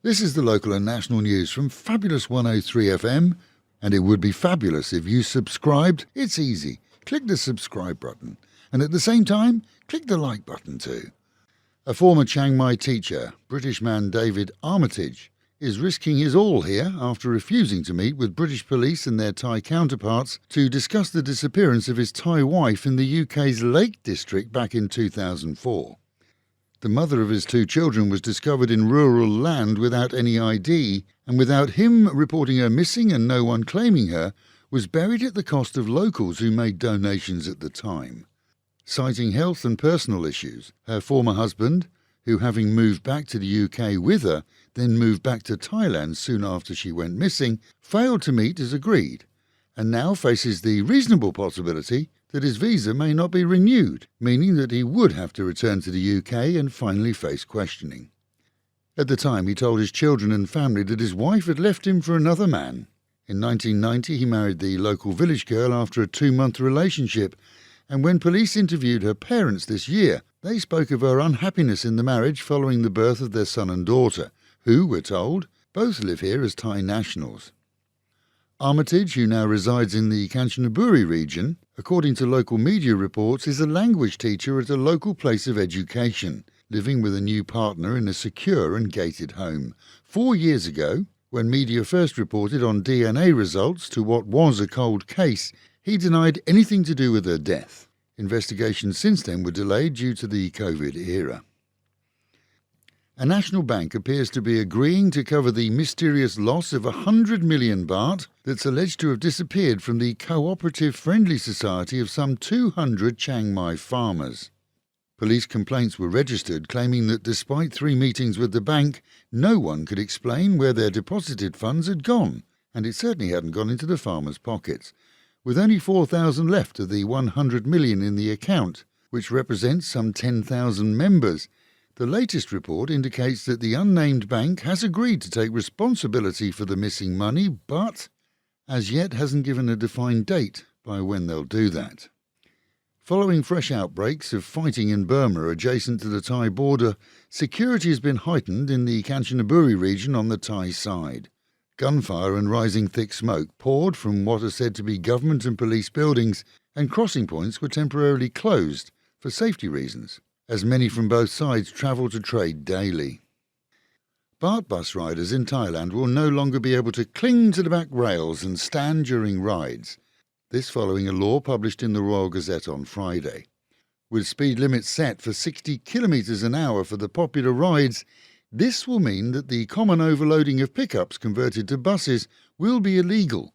This is the local and national news from Fabulous 103 FM, and it would be fabulous if you subscribed. It's easy. Click the subscribe button, and at the same time, click the like button too. A former Chiang Mai teacher, British man David Armitage, is risking his all here after refusing to meet with British police and their Thai counterparts to discuss the disappearance of his Thai wife in the UK's Lake District back in 2004. The mother of his two children was discovered in rural land without any ID, and without him reporting her missing and no one claiming her, was buried at the cost of locals who made donations at the time. Citing health and personal issues, her former husband, who having moved back to the UK with her, then moved back to Thailand soon after she went missing, failed to meet as agreed, and now faces the reasonable possibility that his visa may not be renewed, meaning that he would have to return to the UK and finally face questioning. At the time, he told his children and family that his wife had left him for another man. In 1990, he married the local village girl after a 2-month relationship, and when police interviewed her parents this year, they spoke of her unhappiness in the marriage following the birth of their son and daughter, who, we're told, both live here as Thai nationals. Armitage, who now resides in the Kanchanaburi region, according to local media reports, is a language teacher at a local place of education, living with a new partner in a secure and gated home. 4 years ago, when media first reported on DNA results to what was a cold case, he denied anything to do with her death. Investigations since then were delayed due to the COVID era. A national bank appears to be agreeing to cover the mysterious loss of 100 million baht that's alleged to have disappeared from the cooperative friendly society of some 200 Chiang Mai farmers. Police complaints were registered claiming that despite 3 meetings with the bank, no one could explain where their deposited funds had gone, and it certainly hadn't gone into the farmers' pockets, with only 4,000 left of the 100 million in the account, which represents some 10,000 members. The latest report indicates that the unnamed bank has agreed to take responsibility for the missing money, but as yet hasn't given a defined date by when they'll do that. Following fresh outbreaks of fighting in Burma adjacent to the Thai border, security has been heightened in the Kanchanaburi region on the Thai side. Gunfire and rising thick smoke poured from what are said to be government and police buildings, and crossing points were temporarily closed for safety reasons, as many from both sides travel to trade daily. BART bus riders in Thailand will no longer be able to cling to the back rails and stand during rides. This following a law published in the Royal Gazette on Friday. With speed limits set for 60 kilometres an hour for the popular rides, this will mean that the common overloading of pickups converted to buses will be illegal,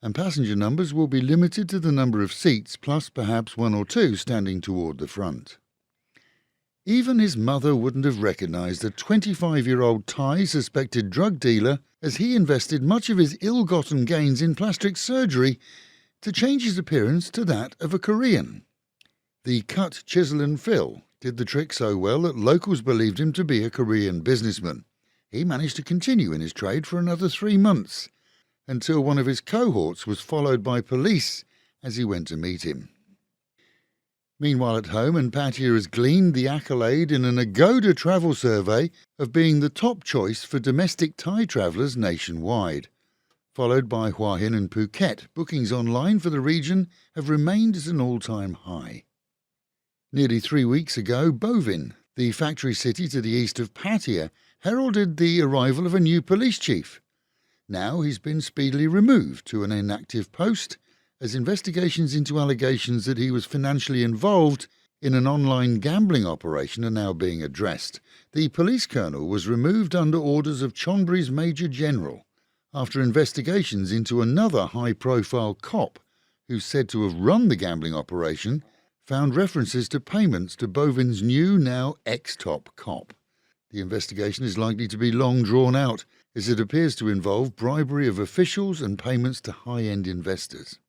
and passenger numbers will be limited to the number of seats plus perhaps 1 or 2 standing toward the front. Even his mother wouldn't have recognised a 25-year-old Thai suspected drug dealer, as he invested much of his ill-gotten gains in plastic surgery to change his appearance to that of a Korean. The cut, chisel and fill did the trick so well that locals believed him to be a Korean businessman. He managed to continue in his trade for another 3 months, until one of his cohorts was followed by police as he went to meet him. Meanwhile at home, and Pattaya has gleaned the accolade in an Agoda travel survey of being the top choice for domestic Thai travellers nationwide. Followed by Hua Hin and Phuket, bookings online for the region have remained at an all-time high. Nearly 3 weeks ago, Bovin, the factory city to the east of Pattaya, heralded the arrival of a new police chief. Now he's been speedily removed to an inactive post, as investigations into allegations that he was financially involved in an online gambling operation are now being addressed. The police colonel was removed under orders of Chonburi's Major General after investigations into another high-profile cop who's said to have run the gambling operation found references to payments to Bovin's new, now ex-top cop. The investigation is likely to be long drawn out, as it appears to involve bribery of officials and payments to high-end investors.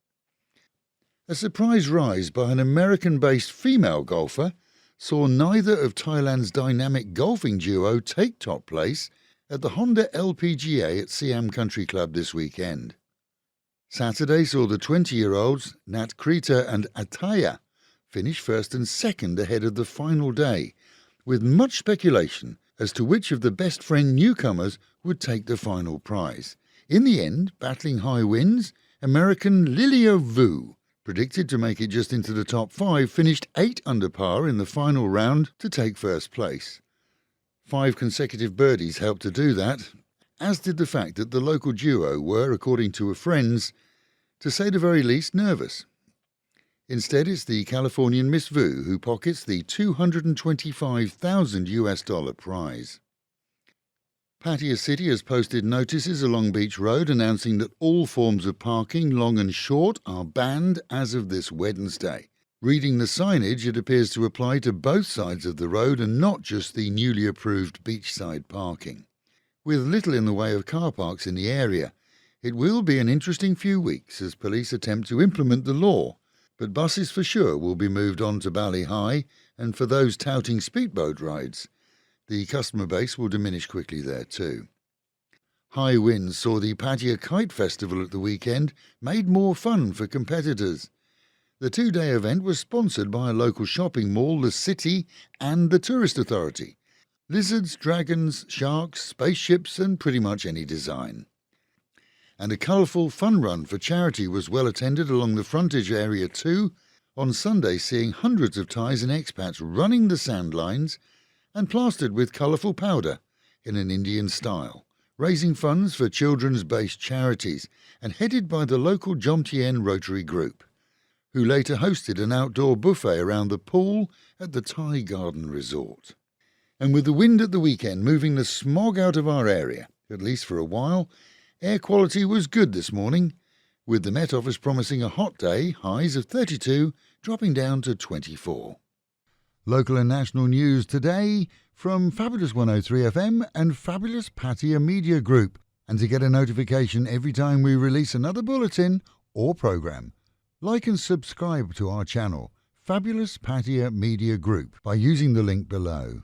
A surprise rise by an American-based female golfer saw neither of Thailand's dynamic golfing duo take top place at the Honda LPGA at Siam Country Club this weekend. Saturday saw the 20-year-olds Nat Krita and Ataya finish first and second ahead of the final day, with much speculation as to which of the best friend newcomers would take the final prize. In the end, battling high winds, American Lilia Vu, predicted to make it just into the top 5, finished 8 under par in the final round to take first place. 5 consecutive birdies helped to do that, as did the fact that the local duo were, according to her friends, to say the very least, nervous. Instead, it's the Californian Miss Vu who pockets the $225,000 prize. Pattaya City has posted notices along Beach Road announcing that all forms of parking, long and short, are banned as of this Wednesday. Reading the signage, it appears to apply to both sides of the road and not just the newly approved beachside parking. With little in the way of car parks in the area, it will be an interesting few weeks as police attempt to implement the law, but buses for sure will be moved on to Bali High, and for those touting speedboat rides, the customer base will diminish quickly there too. High winds saw the Pattaya Kite Festival at the weekend made more fun for competitors. The 2-day event was sponsored by a local shopping mall, the city and the tourist authority. Lizards, dragons, sharks, spaceships and pretty much any design. And a colourful fun run for charity was well attended along the frontage area too, on Sunday seeing hundreds of Thais and expats running the sand lines and plastered with colourful powder in an Indian style, raising funds for children's-based charities and headed by the local Jomtien Rotary Group, who later hosted an outdoor buffet around the pool at the Thai Garden Resort. And with the wind at the weekend moving the smog out of our area, at least for a while, air quality was good this morning, with the Met Office promising a hot day, highs of 32, dropping down to 24. Local and national news today from Fabulous 103 FM and Fabulous Pattaya Media Group. And to get a notification every time we release another bulletin or program, like and subscribe to our channel, Fabulous Pattaya Media Group, by using the link below.